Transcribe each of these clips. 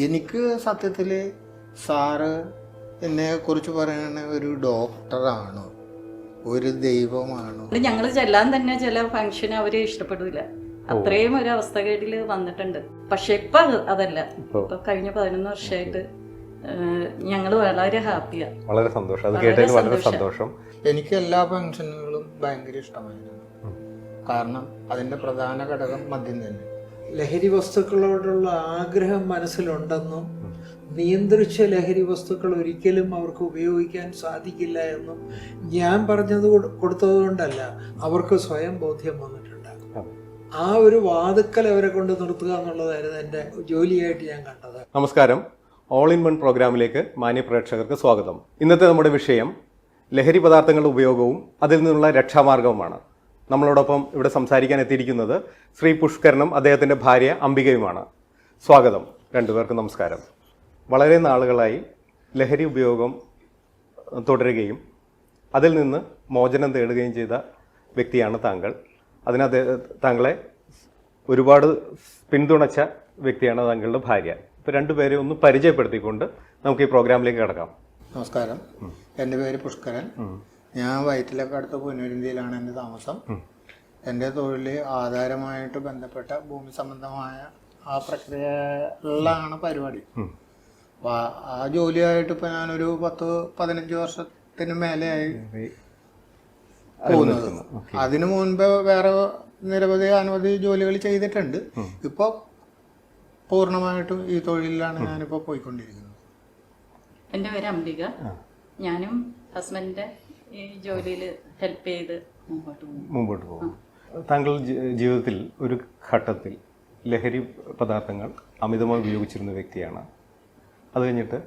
എനിക്ക് സത്യത്തിൽ സാറ് എന്നെക്കുറിച്ച് പറയുന്ന ഒരു ഡോക്ടറാണോ, ഒരു ദൈവമാണോ? ഞങ്ങൾ ചെല്ലാൻ തന്നെ ചില ഫംഗ്ഷന് അവര് ഇഷ്ടപ്പെടില്ല, അത്രയും ഒരു അവസ്ഥകളിൽ വന്നിട്ടുണ്ട്. പക്ഷെ ഇപ്പൊ അതല്ല. ഇപ്പൊ കഴിഞ്ഞ 11 വർഷമായിട്ട് ഞങ്ങൾ വളരെ ഹാപ്പിയാണ്. വളരെ സന്തോഷം, അത് കേട്ടതിൽ വളരെ സന്തോഷം. എനിക്ക് എല്ലാ ഫംഗ്ഷനുകളും ഭയങ്കര ഇഷ്ടമായിരുന്നു. കാരണം അതിന്റെ പ്രധാന ഘടകം മദ്യം തന്നെ. ലഹരി വസ്തുക്കളോടുള്ള ആഗ്രഹം മനസ്സിലുണ്ടെന്നും നിയന്ത്രിച്ച ലഹരി വസ്തുക്കൾ ഒരിക്കലും അവർക്ക് ഉപയോഗിക്കാൻ സാധിക്കില്ല എന്നും ഞാൻ പറഞ്ഞത് കൊടുത്തതുകൊണ്ടല്ല, അവർക്ക് സ്വയം ബോധ്യം വന്നിട്ടുണ്ടാകും. ആ ഒരു വാതുക്കൽ അവരെ കൊണ്ട് നിർത്തുക എന്നുള്ളതായിരുന്നു എൻ്റെ ജോലിയായിട്ട് ഞാൻ കണ്ടത്. നമസ്കാരം, ഓൾ ഇൻ വൺ പ്രോഗ്രാമിലേക്ക് മാന്യ പ്രേക്ഷകർക്ക് സ്വാഗതം. ഇന്നത്തെ നമ്മുടെ വിഷയം ലഹരി പദാർത്ഥങ്ങളുടെ ഉപയോഗവും അതിൽ നിന്നുള്ള രക്ഷാമാർഗവുമാണ്. നമ്മളോടൊപ്പം ഇവിടെ സംസാരിക്കാൻ എത്തിയിരിക്കുന്നത് ശ്രീ പുഷ്കരനും അദ്ദേഹത്തിൻ്റെ ഭാര്യ അംബികയുമാണ്. സ്വാഗതം രണ്ടുപേർക്കും. നമസ്കാരം. വളരെ നാളുകളായി ലഹരി ഉപയോഗം തുടരുകയും അതിൽ നിന്ന് മോചനം തേടുകയും ചെയ്ത വ്യക്തിയാണ് താങ്കൾ. താങ്കളെ ഒരുപാട് പിന്തുണച്ച വ്യക്തിയാണ് താങ്കളുടെ ഭാര്യ. ഇപ്പോൾ രണ്ടുപേരെ ഒന്ന് പരിചയപ്പെടുത്തിക്കൊണ്ട് നമുക്ക് ഈ പ്രോഗ്രാമിലേക്ക് കിടക്കാം. നമസ്കാരം, എൻ്റെ പേര് പുഷ്കരൻ. ഞാൻ വയറ്റിലൊക്കെ അടുത്ത പുനരുന്തിയിലാണ് എൻ്റെ താമസം. എൻ്റെ തൊഴിൽ ആധാരമായിട്ട് ബന്ധപ്പെട്ട ഭൂമി സംബന്ധമായ ആ പ്രക്രിയകളിലാണ് പരിപാടി. അപ്പോൾ ആ ജോലിയായിട്ട് ഇപ്പോൾ ഞാനൊരു 10-15 വർഷത്തിന് മേലെയായി പോകുന്നത്. അതിനു മുൻപ് വേറെ അനവധി ജോലികൾ ചെയ്തിട്ടുണ്ട്. ഇപ്പോൾ പൂർണ്ണമായിട്ടും ഈ തൊഴിലിലാണ് ഞാനിപ്പോൾ പോയിക്കൊണ്ടിരിക്കുന്നത്. എൻ്റെ പേര് അംബിക. ഞാനും ഹസ്ബൻഡിന്റെ ഈ ജോലിയിൽ ഹെൽപ്പ് ചെയ്ത് മുമ്പോട്ട് പോകും. താങ്കൾ ജീവിതത്തിൽ ഒരു ഘട്ടത്തിൽ ലഹരി പദാർത്ഥങ്ങൾ അമിതമായി ഉപയോഗിച്ചിരുന്ന വ്യക്തിയാണ്. അത് കഴിഞ്ഞിട്ട്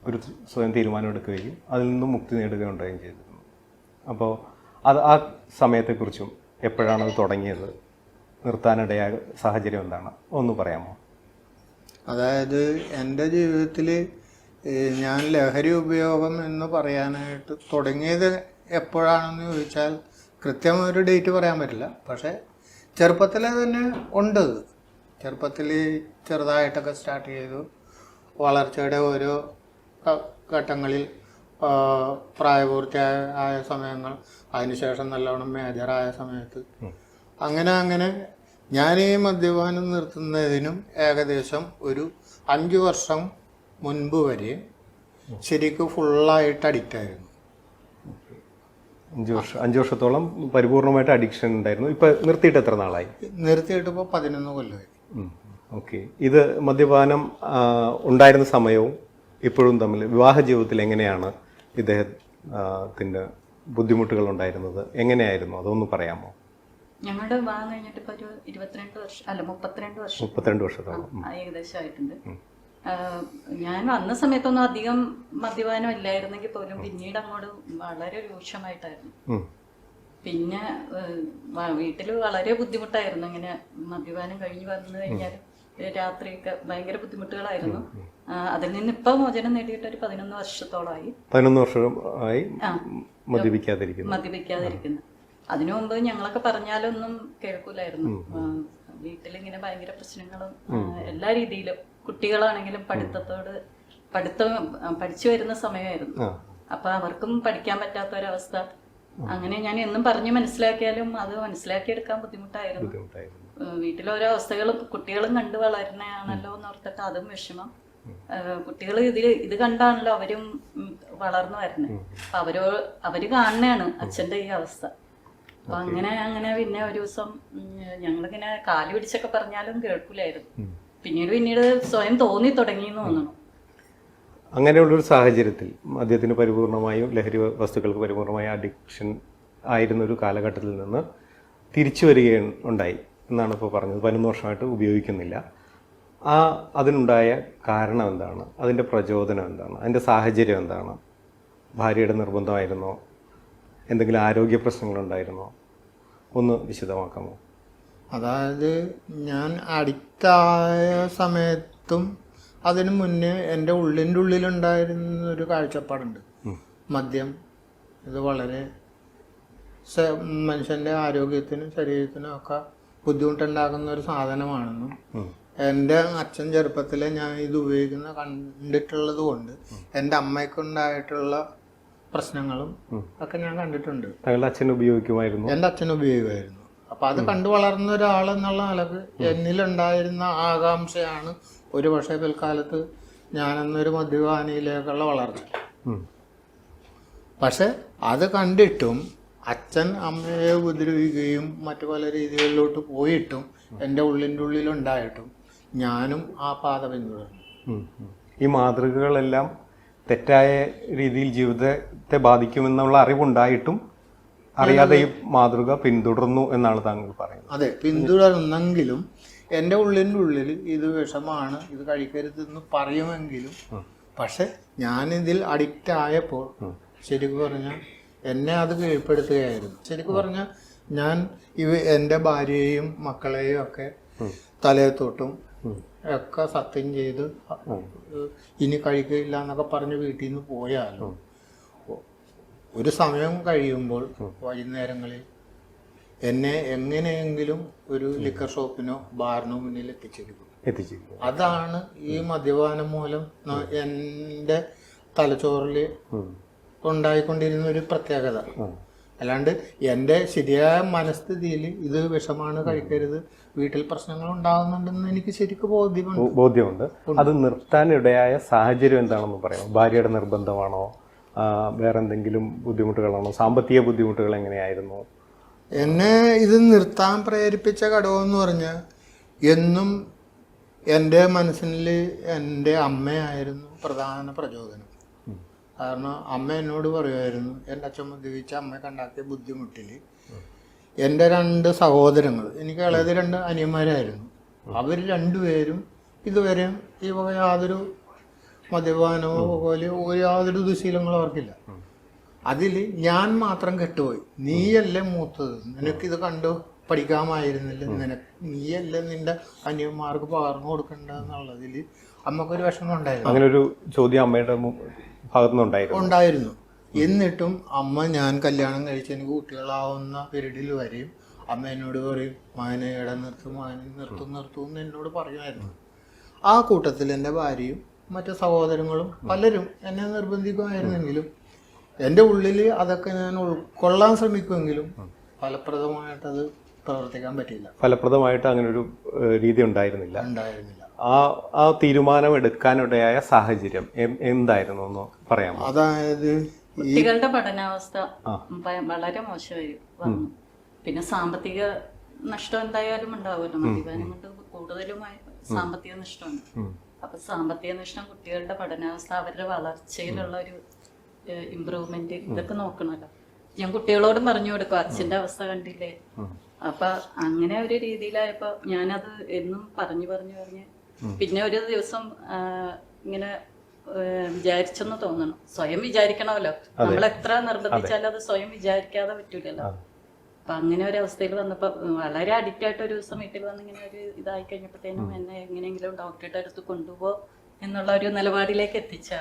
ഒരു സ്വയം തീരുമാനമെടുക്കുകയും അതിൽ നിന്നും മുക്തി നേടുകയുണ്ടാവുകയും ചെയ്തിരുന്നു. അപ്പോൾ ആ സമയത്തെക്കുറിച്ചും എപ്പോഴാണ് അത് തുടങ്ങിയത്, നിർത്താനിടയായ സാഹചര്യം എന്താണ്, ഒന്ന് പറയാമോ? അതായത് എൻ്റെ ജീവിതത്തിൽ ഞാൻ ലഹരി ഉപയോഗം എന്ന് പറയാനായിട്ട് തുടങ്ങിയത് എപ്പോഴാണെന്ന് ചോദിച്ചാൽ കൃത്യമായൊരു ഡേറ്റ് പറയാൻ പറ്റില്ല. പക്ഷേ ചെറുപ്പത്തിലെ തന്നെ ഉണ്ട്. ചെറുപ്പത്തിൽ ചെറുതായിട്ടൊക്കെ സ്റ്റാർട്ട് ചെയ്തു. വളർച്ചയുടെ ഓരോ ഘട്ടങ്ങളിൽ പ്രായപൂർത്തിയായ സമയങ്ങൾ, അതിനുശേഷം നല്ലവണ്ണം മേജറായ സമയത്ത് അങ്ങനെ ഞാൻ ഈ മദ്യപാനം നിർത്തുന്നതിനും ഏകദേശം ഒരു 5 വർഷം മുൻപ് വരെ ശരിക്കും ഫുള്ളായിട്ട് അഡിക്റ്റ് ആയിരുന്നു. 5 വർഷത്തോളം പരിപൂർണമായിട്ട് അഡിക്ഷൻ ഉണ്ടായിരുന്നു. ഇപ്പൊ നിർത്തിയിട്ട് എത്ര നാളായി? നിർത്തിയിട്ട് ഇപ്പോൾ 11 കൊല്ലമായി. ഓക്കെ. ഇത് മദ്യപാനം ഉണ്ടായിരുന്ന സമയവും ഇപ്പോഴും തമ്മിൽ വിവാഹ ജീവിതത്തിൽ എങ്ങനെയാണ് ഇദ്ദേഹത്തിൻ്റെ ബുദ്ധിമുട്ടുകൾ ഉണ്ടായിരുന്നത്, എങ്ങനെയായിരുന്നു, അതൊന്ന് പറയാമോ? ഞങ്ങളുടെ വിവാഹം കഴിഞ്ഞിട്ട് ഇപ്പോൾ ഒരു 32 വർഷത്തോളം ഏകദേശം ആയിട്ടുണ്ട്. ഞാൻ വന്ന സമയത്തൊന്നും അധികം മദ്യപാനം ഇല്ലായിരുന്നെങ്കിൽ പോലും പിന്നീട് അങ്ങോട്ട് വളരെ രൂക്ഷമായിട്ടായിരുന്നു. പിന്നെ വീട്ടിൽ വളരെ ബുദ്ധിമുട്ടായിരുന്നു. ഇങ്ങനെ മദ്യപാനം കഴിഞ്ഞ് വന്നു കഴിഞ്ഞാൽ രാത്രിയൊക്കെ ഭയങ്കര ബുദ്ധിമുട്ടുകളായിരുന്നു. അതിൽ നിന്ന് ഇപ്പൊ മോചനം നേടിയിട്ട് ഒരു 11 വർഷത്തോളമായി. 11 വർഷമായി മദ്യപിക്കാതിരിക്കുന്നു. അതിനു മുമ്പ് ഞങ്ങളൊക്കെ പറഞ്ഞാലൊന്നും കേൾക്കൂലായിരുന്നു. വീട്ടിലിങ്ങനെ ഭയങ്കര പ്രശ്നങ്ങളും എല്ലാ രീതിയിലും. കുട്ടികളാണെങ്കിലും പഠിച്ചു വരുന്ന സമയമായിരുന്നു. അപ്പൊ അവർക്കും പഠിക്കാൻ പറ്റാത്ത ഒരവസ്ഥ. അങ്ങനെ ഞാൻ എന്നും പറഞ്ഞു മനസ്സിലാക്കിയാലും അത് മനസ്സിലാക്കിയെടുക്കാൻ ബുദ്ധിമുട്ടായിരുന്നു. വീട്ടിലോരോ അവസ്ഥകളും കുട്ടികളും കണ്ടു വളരണയാണല്ലോ എന്ന് ഓർത്തിട്ട് അതും വിഷമം. കുട്ടികൾ ഇത് കണ്ടാണല്ലോ അവരും വളർന്നു വരുന്നത്. അപ്പൊ അവര് കാണുന്നതാണ് അച്ഛന്റെ ഈ അവസ്ഥ. അപ്പൊ അങ്ങനെ പിന്നെ ഒരു ദിവസം ഞങ്ങളിങ്ങനെ കാല് പിടിച്ചൊക്കെ പറഞ്ഞാലും കേൾക്കൂലായിരുന്നു. പിന്നീട് സ്വയം തോന്നി തുടങ്ങി എന്ന് തോന്നണം. അങ്ങനെയുള്ളൊരു സാഹചര്യത്തിൽ മദ്യത്തിന് പരിപൂർണമായും ലഹരി വസ്തുക്കൾക്ക് പരിപൂർണമായ അഡിക്ഷൻ ആയിരുന്നൊരു കാലഘട്ടത്തിൽ നിന്ന് തിരിച്ചു വരികയുണ്ടായി എന്നാണ് ഇപ്പോൾ പറഞ്ഞത്. 11 വർഷമായിട്ട് ഉപയോഗിക്കുന്നില്ല. അതിനുണ്ടായ കാരണം എന്താണ്, അതിൻ്റെ പ്രചോദനം എന്താണ്, അതിൻ്റെ സാഹചര്യം എന്താണ്? ഭാര്യയുടെ നിർബന്ധമായിരുന്നോ, എന്തെങ്കിലും ആരോഗ്യ പ്രശ്നങ്ങളുണ്ടായിരുന്നോ, ഒന്ന് വിശദമാക്കാമോ? അതായത് ഞാൻ അഡിക്റ്റായ സമയത്തും അതിനു മുന്നേ എൻ്റെ ഉള്ളിലുണ്ടായിരുന്നൊരു കാഴ്ചപ്പാടുണ്ട്. മദ്യം ഇത് വളരെ മനുഷ്യൻ്റെ ആരോഗ്യത്തിനും ശരീരത്തിനും ഒക്കെ ബുദ്ധിമുട്ടുണ്ടാക്കുന്ന ഒരു സാധനമാണെന്നും എൻ്റെ അച്ഛൻ ചെറുപ്പത്തിലെ ഞാൻ ഇത് ഉപയോഗിക്കുന്ന കണ്ടിട്ടുള്ളത് കൊണ്ട് എൻ്റെ അമ്മയ്ക്കുണ്ടായിട്ടുള്ള പ്രശ്നങ്ങളും ഒക്കെ ഞാൻ കണ്ടിട്ടുണ്ട്. താങ്കളുടെ അച്ഛൻ ഉപയോഗിക്കുമായിരുന്നു? എൻ്റെ അച്ഛൻ ഉപയോഗിക്കുമായിരുന്നു. അപ്പം അത് കണ്ടു വളർന്ന ഒരാളെന്നുള്ള നിലക്ക് എന്നിലുണ്ടായിരുന്ന ആകാംക്ഷയാണ് ഒരു പക്ഷേ പിൽക്കാലത്ത് ഞാനെന്നൊരു മദ്യപാനിയിലേക്കുള്ള വളർച്ച. പക്ഷെ അത് കണ്ടിട്ടും അച്ഛൻ അമ്മയെ ഉപദ്രവിക്കുകയും മറ്റു പല രീതികളിലോട്ട് പോയിട്ടും എൻ്റെ ഉള്ളിൻ്റെ ഉള്ളിലുണ്ടായിട്ടും ഞാനും ആ പാത പിന്തുടർന്നു. ഈ മാതൃകകളെല്ലാം തെറ്റായ രീതിയിൽ ജീവിതത്തെ ബാധിക്കുമെന്നുള്ള അറിവുണ്ടായിട്ടും അറിയാതെ ഈ മാതൃക പിന്തുടർന്നു എന്നാണ് താങ്കൾ പറയുന്നത്. അതെ, പിന്തുടർന്നെങ്കിലും എൻ്റെ ഉള്ളിൻ്റെ ഉള്ളിൽ ഇത് വിഷമാണ്, ഇത് കഴിക്കരുതെന്ന് പറയുമെങ്കിലും പക്ഷെ ഞാനിതിൽ അഡിക്റ്റ് ആയപ്പോൾ ശരിക്കും പറഞ്ഞാൽ എന്നെ അത് കീഴ്പ്പെടുത്തുകയായിരുന്നു. ശരിക്കും പറഞ്ഞാൽ ഞാൻ എൻ്റെ ഭാര്യയെയും മക്കളെയും ഒക്കെ തലയത്തോട്ടും ഒക്കെ സത്യം ചെയ്ത് ഇനി കഴിക്കില്ല എന്നൊക്കെ പറഞ്ഞ് വീട്ടിൽ നിന്ന് പോയാലും ഒരു സമയം കഴിയുമ്പോൾ വൈകുന്നേരങ്ങളിൽ എന്നെ എങ്ങനെയെങ്കിലും ഒരു ലിക്കർ ഷോപ്പിനോ ബാറിനോ മുന്നിൽ എത്തിച്ചിരിക്കും. അതാണ് ഈ മദ്യപാനം മൂലം എൻ്റെ തലച്ചോറിൽ ഉണ്ടായിക്കൊണ്ടിരുന്ന ഒരു പ്രത്യേകത. അല്ലാണ്ട് എൻ്റെ ശരിയായ മനസ്ഥിതിയിൽ ഇത് വിഷമാണ്, കഴിക്കരുത്, വീട്ടിൽ പ്രശ്നങ്ങൾ ഉണ്ടാകുന്നുണ്ടെന്ന് എനിക്ക് ശരിക്കും ബോധ്യമുണ്ട്. അത് നിർത്താനിടയായ സാഹചര്യം എന്താണെന്ന് പറയാം. ഭാര്യയുടെ നിർബന്ധമാണോ, വേറെ എന്തെങ്കിലും ബുദ്ധിമുട്ടുകളാണോ, സാമ്പത്തിക ബുദ്ധിമുട്ടുകൾ എങ്ങനെയായിരുന്നു? എന്നെ ഇത് നിർത്താൻ പ്രേരിപ്പിച്ച ഘടകമെന്ന് പറഞ്ഞാൽ എന്നും എൻ്റെ മനസ്സിൽ എൻ്റെ അമ്മയായിരുന്നു പ്രധാന പ്രചോദനം. കാരണം അമ്മ എന്നോട് പറയുമായിരുന്നു, എൻ്റെ അച്ഛൻ മദ്യപിച്ച അമ്മയ്ക്ക് ഉണ്ടാക്കിയ ബുദ്ധിമുട്ടിൽ എൻ്റെ 2 സഹോദരങ്ങൾ, എനിക്ക് ഇളയത് 2 അനിയന്മാരായിരുന്നു, അവർ രണ്ടുപേരും ഇതുവരെയും ഈ വക യാതൊരു മദ്യപാനമോ പോലെ യാതൊരു ദുശീലങ്ങളും അവർക്കില്ല. അതിൽ ഞാൻ മാത്രം കെട്ടുപോയി. നീയല്ലേ മൂത്തത്, നിനക്കിത് കണ്ടു പഠിക്കാമായിരുന്നില്ല, നീയല്ലേ നിന്റെ അനിയന്മാർക്ക് പകർന്നു കൊടുക്കേണ്ടതെന്നുള്ളതിൽ അമ്മക്കൊരു വിഷമം ഉണ്ടായിരുന്നു. അങ്ങനെ ഒരു ചോദ്യം അമ്മയുടെ ഭാഗത്തുനിന്നുണ്ടായിരുന്നു. എന്നിട്ടും അമ്മ ഞാൻ കല്യാണം കഴിച്ച് എനിക്ക് കുട്ടികളാവുന്ന പീരീഡിൽ വരെയും അമ്മ എന്നോട് പറയും, മകനെ ഇട നിർത്തും, മകനെ നിർത്തും എന്ന് എന്നോട് പറയുമായിരുന്നു. ആ കൂട്ടത്തിൽ എൻ്റെ ഭാര്യയും മറ്റു സഹോദരങ്ങളും പലരും എന്നെ നിർബന്ധിക്കുമായിരുന്നെങ്കിലും എൻ്റെ ഉള്ളിൽ അതൊക്കെ ഞാൻ ഉൾക്കൊള്ളാൻ ശ്രമിക്കുമെങ്കിലും ഫലപ്രദമായിട്ടത് പ്രവർത്തിക്കാൻ പറ്റില്ല. ഫലപ്രദമായിട്ട് അങ്ങനെ ഒരു രീതി ഉണ്ടായിരുന്നില്ല. ആ തീരുമാനം എടുക്കാനിടയായ സാഹചര്യം എന്തായിരുന്നു എന്ന് പറയാമോ? അതായത് കുട്ടികളുടെ പഠനാവസ്ഥ വളരെ മോശമായി വന്നു. പിന്നെ സാമ്പത്തിക നഷ്ടം എന്തായാലും ഉണ്ടാവുമല്ലോ, മദ്യപാനം കൊണ്ട് കൂടുതലുമായി സാമ്പത്തിക നഷ്ടമാണ്. അപ്പൊ സാമ്പത്തിക നഷ്ടം, കുട്ടികളുടെ പഠനാവസ്ഥ, അവരുടെ വളർച്ചയിലുള്ള ഒരു ഇമ്പ്രൂവ്മെന്റ്, ഇതൊക്കെ നോക്കണല്ലോ. ഞാൻ കുട്ടികളോടും പറഞ്ഞു കൊടുക്കും, അച്ഛന്റെ അവസ്ഥ കണ്ടില്ലേ. അപ്പൊ അങ്ങനെ ഒരു രീതിയിലായപ്പോ ഞാനത് എന്നും പറഞ്ഞു പിന്നെ ഒരു ദിവസം ഇങ്ങനെ വിചാരിച്ചെന്ന് തോന്നണം. സ്വയം വിചാരിക്കണമല്ലോ, നമ്മൾ എത്ര നിർബന്ധിച്ചാലും അത് സ്വയം വിചാരിക്കാതെ പറ്റൂലല്ലോ. അപ്പൊ അങ്ങനെ ഒരു അവസ്ഥയിൽ വന്നപ്പോ വളരെ അഡിക്റ്റ് ആയിട്ട് ഒരു ദിവസം വീട്ടിൽ വന്ന് ഇങ്ങനെ ഒരു ഇതായി കഴിഞ്ഞപ്പോഴത്തേനും എന്നെ എങ്ങനെയെങ്കിലും ഡോക്ടറുടെ അടുത്ത് കൊണ്ടുപോ എന്നുള്ള ഒരു നിലപാടിലേക്ക് എത്തിച്ച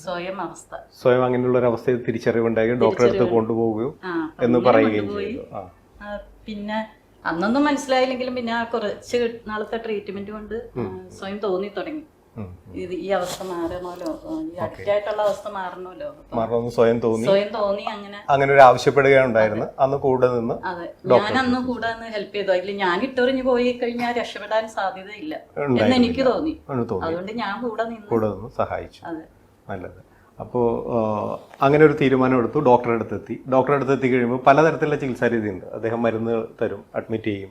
സ്വയം അവസ്ഥ. സ്വയം അങ്ങനെയുള്ള ഒരു അവസ്ഥയിൽ തിരിച്ചറിവുണ്ടായി ഡോക്ടറെ അടുത്ത് കൊണ്ടുപോകുകയോ എന്ന് പറയുകയും ചെയ്തു. പിന്നെ അന്നൊന്നും മനസ്സിലായില്ലെങ്കിലും പിന്നെ ആ കുറച്ച് നാളത്തെ ട്രീറ്റ്മെന്റ് കൊണ്ട് സ്വയം തോന്നി തുടങ്ങി, ഇത് ഈ അവസ്ഥ മാറണമല്ലോ, ഈ അഡിക്റ്റായിട്ടുള്ള അവസ്ഥ മാറണമല്ലോ, സ്വയം തോന്നി. അങ്ങനെ ഒരു ആവശ്യപ്പെടുകയുണ്ടായിരുന്നു. അന്ന് കൂടെ നിന്ന് ഞാൻ അന്ന് കൂടെ നിന്ന് ഹെൽപ്പ് ചെയ്തു. അതിൽ ഞാൻ ഇട്ടെറിഞ്ഞു പോയി കഴിഞ്ഞാൽ രക്ഷപ്പെടാൻ സാധ്യതയില്ല എന്ന് എനിക്ക് തോന്നി. അതുകൊണ്ട് ഞാൻ കൂടെ നിന്ന് സഹായിച്ചു. നല്ലത്. അപ്പോൾ അങ്ങനെ ഒരു തീരുമാനം എടുത്തു. ഡോക്ടറെ അടുത്ത് എത്തി കഴിയുമ്പോൾ പലതരത്തിലുള്ള ചികിത്സാ രീതിയുണ്ട്. അദ്ദേഹം മരുന്ന് തരും, അഡ്മിറ്റ് ചെയ്യും,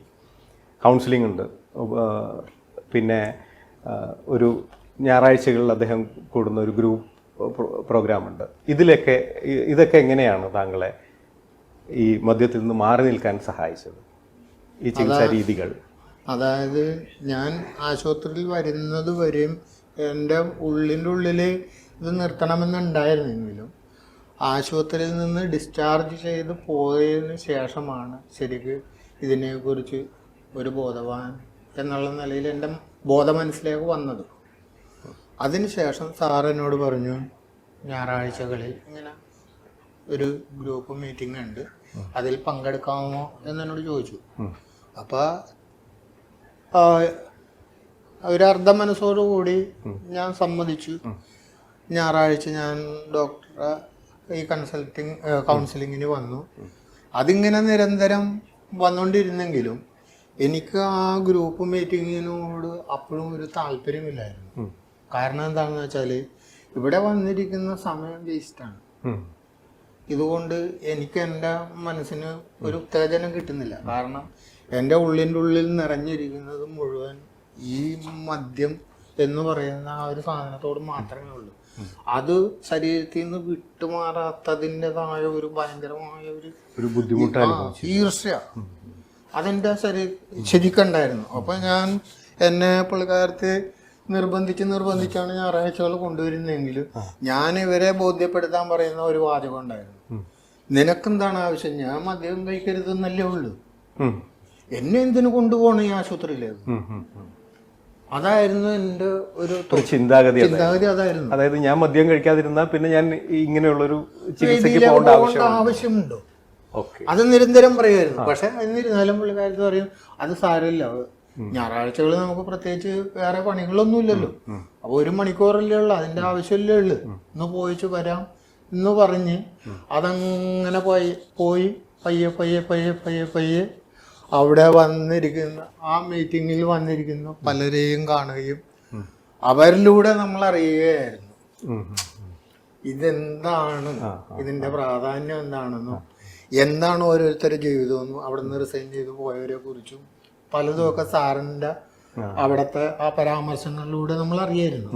കൗൺസിലിംഗ് ഉണ്ട്, പിന്നെ ഒരു ഞായറാഴ്ചകളിൽ അദ്ദേഹം കൂടുന്ന ഒരു ഗ്രൂപ്പ് പ്രോഗ്രാമുണ്ട്. ഇതൊക്കെ എങ്ങനെയാണ് താങ്കളെ ഈ മദ്യത്തിൽ നിന്ന് മാറി നിൽക്കാൻ സഹായിച്ചത്, ഈ ചികിത്സാ രീതികൾ? അതായത് ഞാൻ ആശുപത്രിയിൽ വരുന്നത് വരെയും എൻ്റെ ഉള്ളിൻ്റെ ഉള്ളിൽ ഇത് നിർത്തണമെന്നുണ്ടായിരുന്നെങ്കിലും ആശുപത്രിയിൽ നിന്ന് ഡിസ്ചാർജ് ചെയ്ത് പോയതിന് ശേഷമാണ് ശരിക്ക് ഇതിനെക്കുറിച്ച് ഒരു ബോധവാൻ എന്നുള്ള നിലയിൽ എൻ്റെ ബോധ മനസ്സിലേക്ക് വന്നത്. അതിനുശേഷം സാർ എന്നോട് പറഞ്ഞു, ഞായറാഴ്ചകളിൽ ഇങ്ങനെ ഒരു ഗ്രൂപ്പ് മീറ്റിംഗ് ഉണ്ട്, അതിൽ പങ്കെടുക്കാമോ എന്നോട് ചോദിച്ചു. അപ്പോൾ ഒരു അർദ്ധ മനസ്സോടുകൂടി ഞാൻ സമ്മതിച്ചു. ഞായറാഴ്ച ഞാൻ ഡോക്ടറെ ഈ കൗൺസിലിങ്ങിന് വന്നു. അതിങ്ങനെ നിരന്തരം വന്നുകൊണ്ടിരുന്നെങ്കിലും എനിക്ക് ആ ഗ്രൂപ്പ് മീറ്റിങ്ങിനോട് അപ്പോഴും ഒരു താല്പര്യമില്ലായിരുന്നു. കാരണം എന്താണെന്ന് വെച്ചാൽ ഇവിടെ വന്നിരിക്കുന്ന സമയം വേസ്റ്റാണ്. ഇതുകൊണ്ട് എനിക്ക് എൻ്റെ മനസ്സിന് ഒരു ഉത്തേജനം കിട്ടുന്നില്ല. കാരണം എൻ്റെ ഉള്ളിൻ്റെ ഉള്ളിൽ നിറഞ്ഞിരിക്കുന്നത് മുഴുവൻ ഈ മദ്യം എന്ന് പറയുന്ന ആ ഒരു സാധനത്തോട് മാത്രമേ ഉള്ളൂ. അത് ശരീരത്തിൽ നിന്ന് വിട്ടുമാറാത്തതിൻ്റെതായ ഒരു ഭയങ്കരമായ ഒരു ബുദ്ധിമുട്ട്, ഈർഷ്യ അതെൻ്റെ ശരിക്കുണ്ടായിരുന്നു. അപ്പം ഞാൻ എന്നെ പുള്ളിക്കാരത്തെ നിർബന്ധിച്ചാണ് ഞായറാഴ്ചകൾ കൊണ്ടുവരുന്നതെങ്കിലും ഞാൻ ഇവരെ ബോധ്യപ്പെടുത്താൻ പറയുന്ന ഒരു വാചകം ഉണ്ടായിരുന്നു. നിനക്കെന്താണ് ആവശ്യം? ഞാൻ മദ്യം കഴിക്കരുതെന്നല്ലേ ഉള്ളൂ, എന്നെ എന്തിനു കൊണ്ടുപോകണം ഈ ആശുപത്രിയിലേക്ക്? അതായിരുന്നു എൻ്റെ ഒരു ചിന്താഗതി അതായിരുന്നു. അതായത് ഞാൻ മദ്യം കഴിക്കാതിരുന്നാൽ പിന്നെ ഞാൻ ഇങ്ങനെയുള്ളൊരു ആവശ്യമുണ്ടോ? അത് നിരന്തരം പറയുമായിരുന്നു. പക്ഷെ എന്നിരുന്നാലും പുള്ളിക്കാരത്ത് പറയും അത് സാരമില്ല, ഞായറാഴ്ചകൾ നമുക്ക് പ്രത്യേകിച്ച് വേറെ പണികളൊന്നുമില്ലല്ലോ, അപ്പൊ 1 മണിക്കൂറല്ലേ ഉള്ളു, അതിന്റെ ആവശ്യമല്ലേ ഉള്ളു, ഒന്ന് പോയിച്ചു വരാം എന്ന് പറഞ്ഞ് അതങ്ങനെ പോയി പയ്യെ അവിടെ വന്നിരിക്കുന്ന ആ മീറ്റിങ്ങിൽ വന്നിരിക്കുന്ന പലരെയും കാണുകയും അവരിലൂടെ നമ്മൾ അറിയുകയായിരുന്നു ഇതെന്താണ്, ഇതിന്റെ പ്രാധാന്യം എന്താണെന്നും എന്താണ് ഓരോരുത്തരുടെ ജീവിതമെന്നും അവിടെ നിന്ന് റിസൈൻ ചെയ്ത് പോയവരെ കുറിച്ചും പലതുമൊക്കെ സാറിന്റെ അവിടുത്തെ ആ പരാമർശങ്ങളിലൂടെ നമ്മൾ അറിയായിരുന്നു.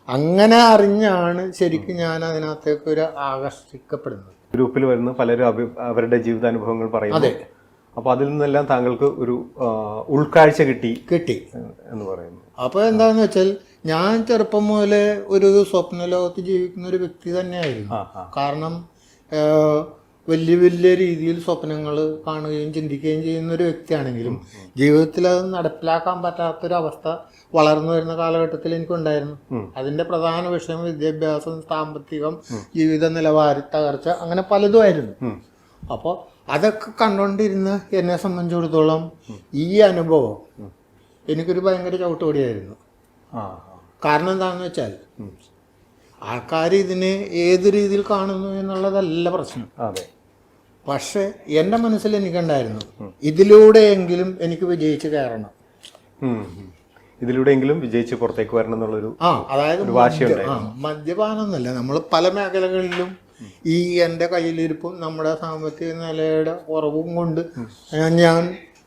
അങ്ങനെ അറിഞ്ഞാണ് ശരിക്കും ഞാൻ അതിനകത്തേക്ക് ഒരു ആകർഷിക്കപ്പെടുന്നത്. ഗ്രൂപ്പിൽ വരുന്ന പലരും അവരുടെ ജീവിതാനുഭവങ്ങൾ പറയുന്നു. അപ്പൊ അതിൽ നിന്നെല്ലാം താങ്കൾക്ക് ഒരു ഉൾക്കാഴ്ച കിട്ടി എന്ന് പറയുന്നു. അപ്പൊ എന്താന്ന് വെച്ചാൽ ഞാൻ ചെറുപ്പം മുതലേ ഒരു സ്വപ്ന ലോകത്ത് ജീവിക്കുന്ന ഒരു വ്യക്തി തന്നെയായിരുന്നു. കാരണം വലിയ വലിയ രീതിയിൽ സ്വപ്നങ്ങൾ കാണുകയും ചിന്തിക്കുകയും ചെയ്യുന്ന ഒരു വ്യക്തിയാണെങ്കിലും ജീവിതത്തിൽ അത് നടപ്പിലാക്കാൻ പറ്റാത്തൊരവസ്ഥ വളർന്നു വരുന്ന കാലഘട്ടത്തിൽ എനിക്കുണ്ടായിരുന്നു. അതിന്റെ പ്രധാന വിഷയം വിദ്യാഭ്യാസം, സാമ്പത്തികം, ജീവിത നിലവാര തകർച്ച, അങ്ങനെ പലതുമായിരുന്നു. അപ്പോൾ അതൊക്കെ കണ്ടുകൊണ്ടിരുന്ന് എന്നെ സംബന്ധിച്ചിടത്തോളം ഈ അനുഭവം എനിക്കൊരു ഭയങ്കര ചവിട്ടുപടിയായിരുന്നു. കാരണം എന്താണെന്ന് വെച്ചാൽ ആൾക്കാർ ഇതിനെ ഏത് രീതിയിൽ കാണുന്നു എന്നുള്ളതല്ല പ്രശ്നം. പക്ഷെ എൻ്റെ മനസ്സിൽ എനിക്കുണ്ടായിരുന്നു ഇതിലൂടെയെങ്കിലും എനിക്ക് വിജയിച്ച് കയറണം, ഇതിലൂടെയെങ്കിലും വിജയിച്ച് പുറത്തേക്ക് വരണം എന്നുള്ളൊരു അതായത് മദ്യപാനം എന്നല്ല, നമ്മൾ പല മേഖലകളിലും ഈ എൻ്റെ കയ്യിലിരിപ്പും നമ്മുടെ സാമ്പത്തിക നിലയുടെ കുറവും കൊണ്ട് ഞാൻ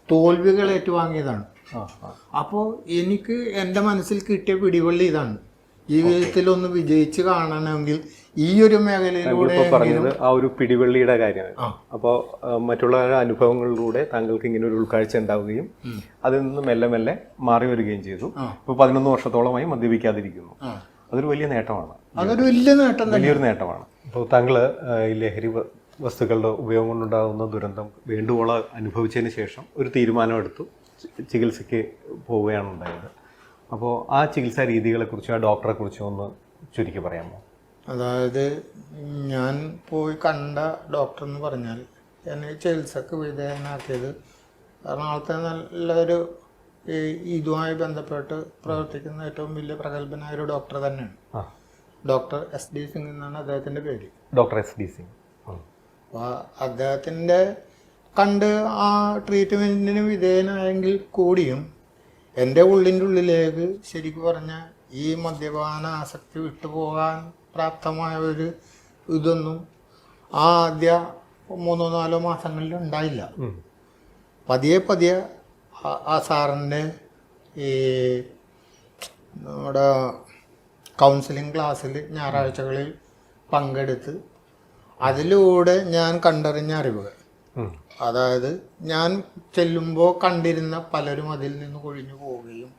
തോൽവികൾ ഏറ്റുവാങ്ങിയതാണ്. അപ്പോൾ എനിക്ക് എൻ്റെ മനസ്സിൽ കിട്ടിയ പിടിവള്ളി ഇതാണ്, ജീവിതത്തിൽ ഒന്ന് വിജയിച്ച് കാണണമെങ്കിൽ ഈ ഒരു മേഖലയിലൂടെ പറഞ്ഞത് ആ ഒരു പിടിവള്ളിയുടെ കാര്യമാണ്. അപ്പോൾ മറ്റുള്ള അനുഭവങ്ങളിലൂടെ താങ്കൾക്ക് ഇങ്ങനെ ഒരു ഉൾക്കാഴ്ച ഉണ്ടാവുകയും അതിൽ നിന്ന് മെല്ലെ മെല്ലെ മാറി വരികയും ചെയ്തു. ഇപ്പോൾ 11 വർഷത്തോളമായി മദ്യപിക്കാതിരിക്കുന്നു. അതൊരു വലിയ നേട്ടമാണ്. അതൊരു വലിയൊരു നേട്ടമാണ്. അപ്പോൾ താങ്കൾ ഈ ലഹരി വസ്തുക്കളുടെ ഉപയോഗം കൊണ്ടുണ്ടാകുന്ന ദുരന്തം വേണ്ടുവോളം അനുഭവിച്ചതിന് ശേഷം ഒരു തീരുമാനമെടുത്തു, ചികിത്സയ്ക്ക് പോവുകയാണ് ഉണ്ടായത്. അപ്പോൾ ആ ചികിത്സാ രീതികളെക്കുറിച്ച് ആ ഡോക്ടറെ കുറിച്ച് ഒന്ന് ചുരുക്കി പറയാമോ? അതായത് ഞാൻ പോയി കണ്ട ഡോക്ടർ എന്ന് പറഞ്ഞാൽ എന്നെ ചികിത്സക്ക് വിധേയനാക്കിയത് എറണാകുളത്തെ നല്ലൊരു ഇതുമായി ബന്ധപ്പെട്ട് പ്രവർത്തിക്കുന്ന ഏറ്റവും വലിയ പ്രഗത്ഭനായ ഒരു ഡോക്ടർ തന്നെയാണ്. ഡോക്ടർ SD സിംഗ് എന്നാണ് അദ്ദേഹത്തിൻ്റെ പേര്. Doctor SD Singh. അപ്പോൾ അദ്ദേഹത്തിൻ്റെ കണ്ട് ആ ട്രീറ്റ്മെൻറ്റിന് വിധേയനായെങ്കിൽ കൂടിയും എൻ്റെ ഉള്ളിൻ്റെ ഉള്ളിലേക്ക് ശരിക്കും പറഞ്ഞാൽ ഈ മദ്യപാന ആസക്തി വിട്ടുപോകാൻ പ്രാപ്തമായ ഒരു ഇതൊന്നും ആ ആദ്യ 3-4 മാസങ്ങളിൽ ഉണ്ടായില്ല. പതിയെ ആ സാറിൻ്റെ ഈ നമ്മുടെ കൗൺസിലിംഗ് ക്ലാസ്സിൽ ഞായറാഴ്ചകളിൽ പങ്കെടുത്ത് അതിലൂടെ ഞാൻ കണ്ടറിഞ്ഞ അറിവുകൾ, അതായത് ഞാൻ ചെല്ലുമ്പോൾ കണ്ടിരുന്ന പലരും അതിൽ നിന്ന് കൊഴിഞ്ഞു പോവുകയും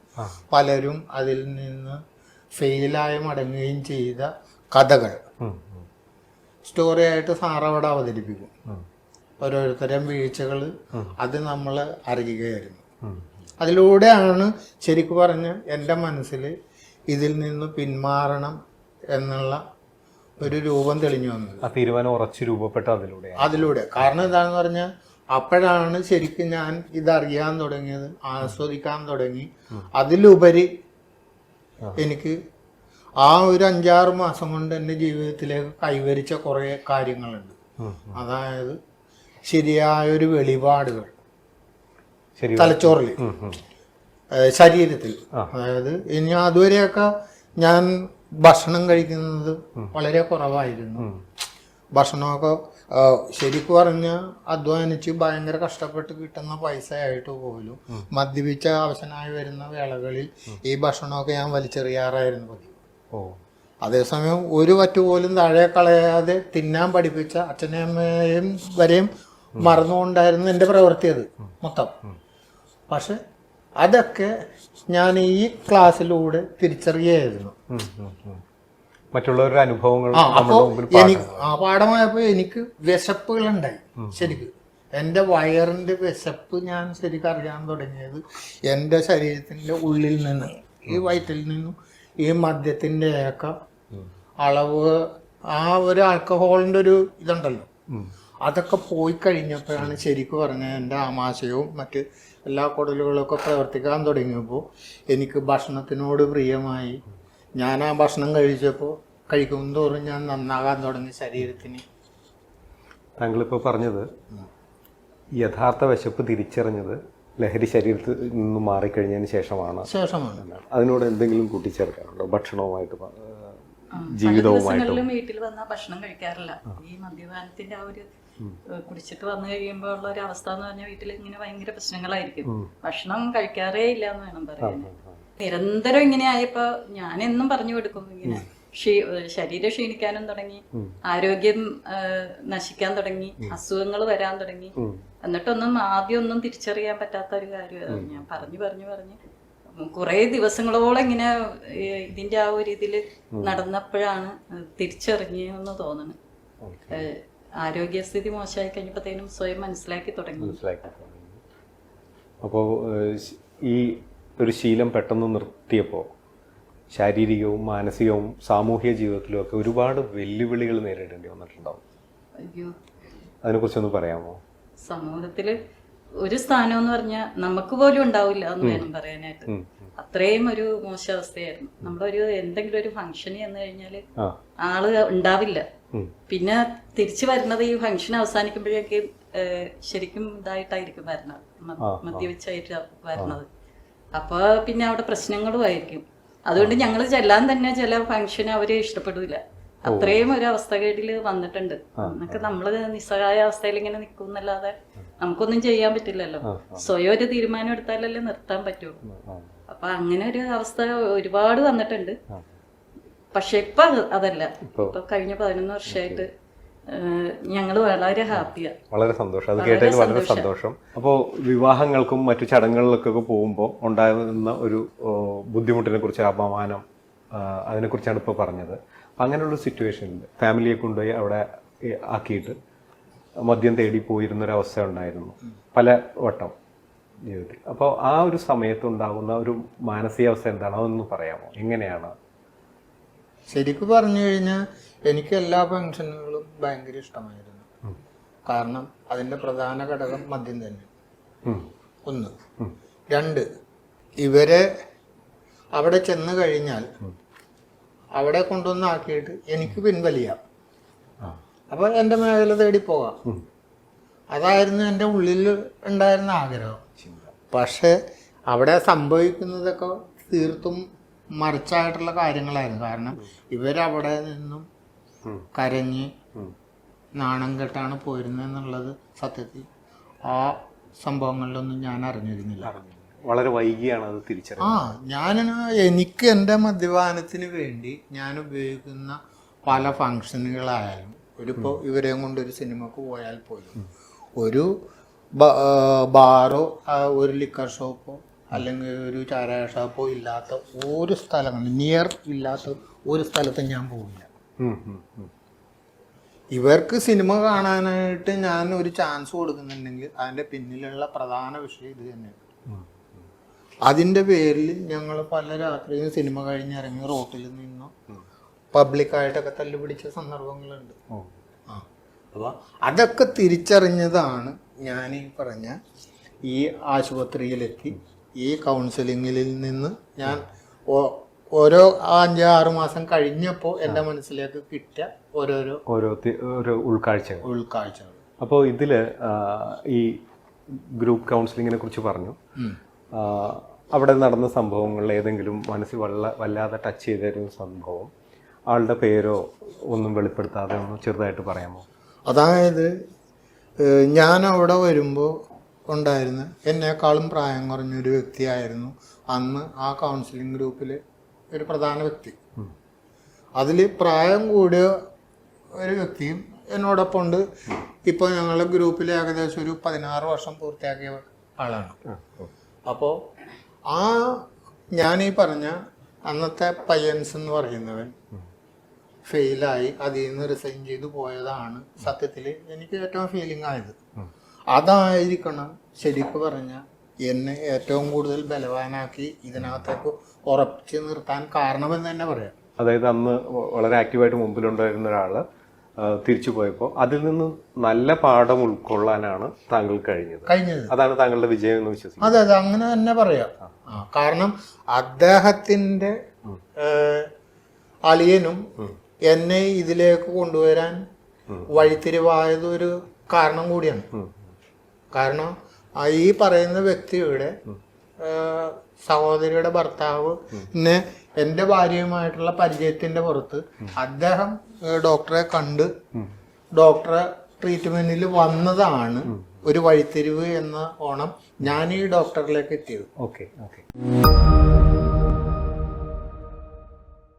പലരും അതിൽ നിന്ന് ഫെയിലായി മടങ്ങുകയും ചെയ്ത കഥകൾ സ്റ്റോറി ആയിട്ട് സാറവിടെ അവതരിപ്പിക്കും. ഓരോരുത്തരും വീഴ്ചകൾ അത് നമ്മൾ അറിയുകയായിരുന്നു. അതിലൂടെയാണ് ശരിക്കും പറഞ്ഞ് എൻ്റെ മനസ്സിൽ ഇതിൽ നിന്ന് പിന്മാറണം എന്നുള്ള ഒരു രൂപം തെളിഞ്ഞു വന്നത്. ആ തീരുമാനം ഉറച്ചു രൂപപ്പെട്ട അതിലൂടെ. കാരണം എന്താണെന്ന് പറഞ്ഞാൽ അപ്പോഴാണ് ശരിക്കും ഞാൻ ഇതറിയാൻ തുടങ്ങിയത്, ആസ്വദിക്കാൻ തുടങ്ങി. അതിലുപരി എനിക്ക് ആ ഒരു 5-6 മാസം കൊണ്ട് എൻ്റെ ജീവിതത്തിലേക്ക് കൈവരിച്ച കുറേ കാര്യങ്ങളുണ്ട്. അതായത് ശരിയായൊരു വെളിപാടുകൾ തലച്ചോറിൽ, ശരീരത്തിൽ. അതായത് ഇനി അതുവരെയൊക്കെ ഞാൻ ഭക്ഷണം കഴിക്കുന്നത് വളരെ കുറവായിരുന്നു. ഭക്ഷണമൊക്കെ ശരിക്കും പറഞ്ഞാൽ അധ്വാനിച്ച് ഭയങ്കര കഷ്ടപ്പെട്ട് കിട്ടുന്ന പൈസ ആയിട്ട് പോലും മദ്യപിച്ച അവശനായി വരുന്ന വേളകളിൽ ഈ ഭക്ഷണമൊക്കെ ഞാൻ വലിച്ചെറിയാറായിരുന്നു പതിവ്. അതേസമയം ഒരു വറ്റു പോലും താഴെ കളയാതെ തിന്നാൻ പഠിപ്പിച്ച അച്ഛനെയും അമ്മയും വരെയും മറന്നുകൊണ്ടായിരുന്നു എൻ്റെ പ്രവൃത്തി അത് മൊത്തം. പക്ഷെ അതൊക്കെ ഞാൻ ഈ ക്ലാസ്സിലൂടെ തിരിച്ചറിയായിരുന്നു. മറ്റുള്ളവരുടെ അനുഭവങ്ങൾ എനിക്ക് പാഠമായപ്പോൾ എനിക്ക് വിശപ്പുകളുണ്ടായി. ശരിക്കും എൻ്റെ വയറിൻ്റെ വിശപ്പ് ഞാൻ ശരിക്കും അറിയാൻ തുടങ്ങിയത് എൻ്റെ ശരീരത്തിൻ്റെ ഉള്ളിൽ നിന്ന്, ഈ വയറ്റിൽ നിന്നും ഈ മദ്യത്തിൻ്റെ ഒക്കെ അളവ്, ആ ഒരു ആൽക്കഹോളിൻ്റെ ഒരു ഇതുണ്ടല്ലോ, അതൊക്കെ പോയി കഴിഞ്ഞപ്പോഴാണ് ശരിക്കും പറഞ്ഞാൽ എൻ്റെ ആമാശയവും മറ്റ് എല്ലാ കുടലുകളൊക്കെ പ്രവർത്തിക്കാൻ തുടങ്ങിയപ്പോൾ എനിക്ക് ഭക്ഷണത്തിനോട് പ്രിയമായി. ഞാൻ ആ ഭക്ഷണം കഴിക്കും തോറും ഞാൻ നന്നാകാൻ തുടങ്ങി ശരീരത്തിന്. താങ്കളിപ്പോൾ പറഞ്ഞത് യഥാർത്ഥ വിശപ്പ് തിരിച്ചറിഞ്ഞത് ലഹരി ശരീരത്തിൽ നിന്ന് മാറിക്കഴിഞ്ഞതിന് ശേഷമാണ്. അതിനോട് എന്തെങ്കിലും കൂട്ടിച്ചേർക്കാറുണ്ടോ? ഭക്ഷണവുമായിട്ട്, ജീവിതവുമായിട്ടും? വീട്ടിൽ വന്നാൽ ഭക്ഷണം കഴിക്കാറില്ല. ഈ മദ്യപാനത്തിന്റെ ആ ഒരു കുടിച്ചിട്ട് വന്നു കഴിയുമ്പോൾ ഉള്ള ഒരു അവസ്ഥ എന്ന് പറഞ്ഞാൽ വീട്ടിൽ ഇങ്ങനെ ഭയങ്കര പ്രശ്നങ്ങളായിരിക്കും. ഭക്ഷണം കഴിക്കാറേ ഇല്ല എന്ന് വേണം പറയാൻ. നിരന്തരം ഇങ്ങനെ ആയപ്പോ ഞാൻ എന്നും പറഞ്ഞു കൊടുക്കും, ഇങ്ങനെ ശരീരം ക്ഷീണിക്കാനും തുടങ്ങി, ആരോഗ്യം നശിക്കാൻ തുടങ്ങി, അസുഖങ്ങൾ വരാൻ തുടങ്ങി. എന്നിട്ടൊന്നും ആദ്യമൊന്നും തിരിച്ചറിയാൻ പറ്റാത്ത ഒരു കാര്യം ഞാൻ പറഞ്ഞു കുറെ ദിവസങ്ങളോളം ഇങ്ങനെ ഇതിന്റെ ആ ഒരു ഇതില് നടന്നപ്പോഴാണ് തിരിച്ചറിഞ്ഞെന്ന് തോന്നുന്നു. ആരോഗ്യസ്ഥിതി മോശമായി കഴിഞ്ഞപ്പോഴത്തേനും സ്വയം മനസ്സിലാക്കി തുടങ്ങി. അപ്പോൾ ഈ ഒരു ശീലം പെട്ടെന്ന് നിർത്തിയപ്പോൾ ശാരീരികവും മാനസികവും സാമൂഹിക ജീവിതത്തിലും ഒക്കെ ഒരുപാട് വെല്ലുവിളികൾ നേരിടേണ്ടി വന്നിട്ടുണ്ടാവും. അയ്യോ, അതിനെക്കുറിച്ചൊന്ന് പറയാമോ? സമൂഹത്തില് ഒരു സ്ഥാനം എന്ന് പറഞ്ഞാൽ നമുക്ക് പോലും ഉണ്ടാവില്ല എന്ന് വേണം പറയാനായിട്ട്. അത്രയും ഒരു മോശാവസ്ഥയായിരുന്നു. നമ്മളൊരു എന്തെങ്കിലും ഒരു ഫംഗ്ഷന് ചെന്ന് കഴിഞ്ഞാല് ആള് ഉണ്ടാവില്ല. പിന്നെ തിരിച്ചു വരുന്നത് ഈ ഫംഗ്ഷൻ അവസാനിക്കുമ്പോഴേക്കും ശരിക്കും ഇതായിട്ടായിരിക്കും വരണത്, മദ്യപിച്ചായിട്ട് വരണത്. അപ്പൊ പിന്നെ അവിടെ പ്രശ്നങ്ങളും ആയിരിക്കും. അതുകൊണ്ട് ഞങ്ങൾ ചെല്ലാൻ തന്നെ ചില ഫംഗ്ഷന് അവര് ഇഷ്ടപ്പെടില്ല. അത്രയും ഒരു അവസ്ഥകേടില് വന്നിട്ടുണ്ട്. എന്നൊക്കെ നമ്മള് നിസ്സഹായ അവസ്ഥയിൽ ഇങ്ങനെ നിൽക്കുന്നല്ലാതെ നമുക്കൊന്നും ചെയ്യാൻ പറ്റില്ലല്ലോ. സ്വയം ഒരു തീരുമാനം എടുത്താലല്ലേ നിർത്താൻ പറ്റുള്ളൂ. അപ്പൊ അങ്ങനെ ഒരു അവസ്ഥ ഒരുപാട് വന്നിട്ടുണ്ട്. പക്ഷെ ഇപ്പൊ അതല്ല. ഇപ്പൊ കഴിഞ്ഞ 11 വർഷമായിട്ട് ഞങ്ങൾ വളരെ ഹാപ്പിയാണ്. വളരെ സന്തോഷം, അത് കേട്ടതിൽ വളരെ സന്തോഷം. അപ്പോൾ വിവാഹങ്ങൾക്കും മറ്റു ചടങ്ങുകളിലൊക്കെ പോകുമ്പോൾ ഉണ്ടാകുന്ന ഒരു ബുദ്ധിമുട്ടിനെ കുറിച്ച്, അപമാനം, അതിനെക്കുറിച്ചാണ് ഇപ്പോൾ പറഞ്ഞത്. അങ്ങനെയുള്ള സിറ്റുവേഷനിൽ ഫാമിലിയെ കൊണ്ടുപോയി അവിടെ ആക്കിയിട്ട് മദ്യം തേടി പോയിരുന്നൊരവസ്ഥ ഉണ്ടായിരുന്നു പല വട്ടം ജീവിതത്തിൽ. അപ്പോൾ ആ ഒരു സമയത്തുണ്ടാകുന്ന ഒരു മാനസികാവസ്ഥ എന്താണ്, അതൊന്ന് പറയാമോ? എങ്ങനെയാണ്? ശരിക്കും പറഞ്ഞു കഴിഞ്ഞാൽ എനിക്ക് എല്ലാ ഫംഗ്ഷനുകളും ഭയങ്കര ഇഷ്ടമായിരുന്നു. കാരണം അതിൻ്റെ പ്രധാന ഘടകം മദ്യം തന്നെ. 1. 2, ഇവരെ അവിടെ ചെന്ന് കഴിഞ്ഞാൽ അവിടെ കൊണ്ടുവന്നാക്കിയിട്ട് എനിക്ക് പിൻവലിയാം. അപ്പോൾ എൻ്റെ മേഖല തേടി പോകാം. അതായിരുന്നു എൻ്റെ ഉള്ളിൽ ഉണ്ടായിരുന്ന ആഗ്രഹം. പക്ഷെ അവിടെ സംഭവിക്കുന്നതൊക്കെ തീർത്തും മറിച്ചായിട്ടുള്ള കാര്യങ്ങളായിരുന്നു. കാരണം ഇവരവിടെ നിന്നും കരഞ്ഞ് നാണം കെട്ടാണ് പോയിരുന്നെന്നുള്ളത് സത്യത്തിൽ ആ സംഭവങ്ങളിലൊന്നും ഞാൻ അറിഞ്ഞിരുന്നില്ല. വളരെ വൈകിയാണ് അത് തിരിച്ചറിഞ്ഞത്. എനിക്ക് എൻ്റെ മദ്യപാനത്തിന് വേണ്ടി ഞാൻ ഉപയോഗിക്കുന്ന പല ഫങ്ഷനുകളായാലും, ഇപ്പോൾ ഇവരെയും കൊണ്ടൊരു സിനിമക്ക് പോയാൽ പോലും ഒരു ബാറോ ഒരു ലിക്കർ ഷോപ്പോ അല്ലെങ്കിൽ ഒരു ചാരായ ഷോപ്പോ ഇല്ലാത്ത ഒരു സ്ഥലങ്ങളിൽ, നിയർ ഇല്ലാത്ത ഒരു സ്ഥലത്തും ഞാൻ പോവില്ല. ഇവർക്ക് സിനിമ കാണാനായിട്ട് ഞാൻ ഒരു ചാൻസ് കൊടുക്കുന്നുണ്ടെങ്കിൽ അതിൻ്റെ പിന്നിലുള്ള പ്രധാന വിഷയം ഇത് തന്നെയാണ്. അതിൻ്റെ പേരിൽ ഞങ്ങൾ പല രാത്രിയും സിനിമ കഴിഞ്ഞിറങ്ങി റോട്ടിൽ നിന്നോ പബ്ലിക്കായിട്ടൊക്കെ തല്ലുപിടിച്ച സന്ദർഭങ്ങളുണ്ട്. അപ്പോൾ അതൊക്കെ തിരിച്ചറിഞ്ഞതാണ് ഞാൻ ഈ പറഞ്ഞ ഈ ആശുപത്രിയിലെത്തി ഈ കൗൺസിലിങ്ങിൽ നിന്ന് ഞാൻ ഓരോ 5-6 മാസം കഴിഞ്ഞപ്പോൾ എൻ്റെ മനസ്സിലേക്ക് കിട്ടിയ ഓരോ ഉൾക്കാഴ്ചകൾ. അപ്പോൾ ഇതിൽ ഈ ഗ്രൂപ്പ് കൗൺസിലിങ്ങിനെ കുറിച്ച് പറഞ്ഞു. അവിടെ നടന്ന സംഭവങ്ങളിൽ ഏതെങ്കിലും മനസ്സിൽ വല്ലാതെ ടച്ച് ചെയ്തൊരു സംഭവം, ആളുടെ പേരോ ഒന്നും വെളിപ്പെടുത്താതെ ഒന്ന് ചെറുതായിട്ട് പറയാമോ? അതായത് ഞാൻ അവിടെ വരുമ്പോൾ ഉണ്ടായിരുന്ന എന്നേക്കാളും പ്രായം കുറഞ്ഞൊരു വ്യക്തിയായിരുന്നു അന്ന് ആ കൗൺസിലിംഗ് ഗ്രൂപ്പിൽ ഒരു പ്രധാന വ്യക്തി. അതിൽ പ്രായം കൂടിയ ഒരു വ്യക്തിയും എന്നോടൊപ്പം ഉണ്ട്. ഇപ്പോൾ ഞങ്ങളുടെ ഗ്രൂപ്പിൽ ഏകദേശം ഒരു 16 വർഷം പൂർത്തിയാക്കിയ ആളാണ്. അപ്പോൾ ഞാനീ പറഞ്ഞ അന്നത്തെ പയ്യൻസ് എന്ന് പറയുന്നവൻ ഫെയിലായി അതിൽ നിന്ന് റിസൈൻ ചെയ്തു പോയതാണ് സത്യത്തിൽ എനിക്ക് ഏറ്റവും ഫീലിംഗ് ആയത്. അതായിരിക്കണം ശരിക്കും പറഞ്ഞാൽ എന്നെ ഏറ്റവും കൂടുതൽ ബലവാനാക്കി ഇതിനകത്തേക്ക് ഉറപ്പിച്ച് നിർത്താൻ കാരണമെന്ന് തന്നെ പറയാം. അതായത് അന്ന് വളരെ ആക്റ്റീവായിട്ട് മുമ്പിലുണ്ടായിരുന്ന ഒരാൾ തിരിച്ചു പോയപ്പോൾ അതിൽ നിന്ന് നല്ല പാഠം ഉൾക്കൊള്ളാനാണ് താങ്കൾ കഴിഞ്ഞത്. അതാണ് താങ്കളുടെ വിജയം എന്ന് വിശ്വസിക്കുന്നത്. അതെ, അങ്ങനെ തന്നെ പറയാം. കാരണം അദ്ദേഹത്തിന്റെ അളിയനും എന്നെ ഇതിലേക്ക് കൊണ്ടുവരാൻ വഴിത്തിരിവായത് ഒരു കാരണം കൂടിയാണ്. കാരണം ഈ പറയുന്ന വ്യക്തിയുടെ സഹോദരിയുടെ ഭർത്താവ് എൻ്റെ ഭാര്യയുമായിട്ടുള്ള പരിചയത്തിന്റെ പുറത്ത് അദ്ദേഹം ഡോക്ടറെ കണ്ട് ഡോക്ടറെ ട്രീറ്റ്മെന്റിൽ വന്നതാണ് ഒരു വഴിത്തിരിവ് എന്ന ഓണം ഞാൻ ഈ ഡോക്ടറിലേക്ക് എത്തിയത്. ഓക്കെ.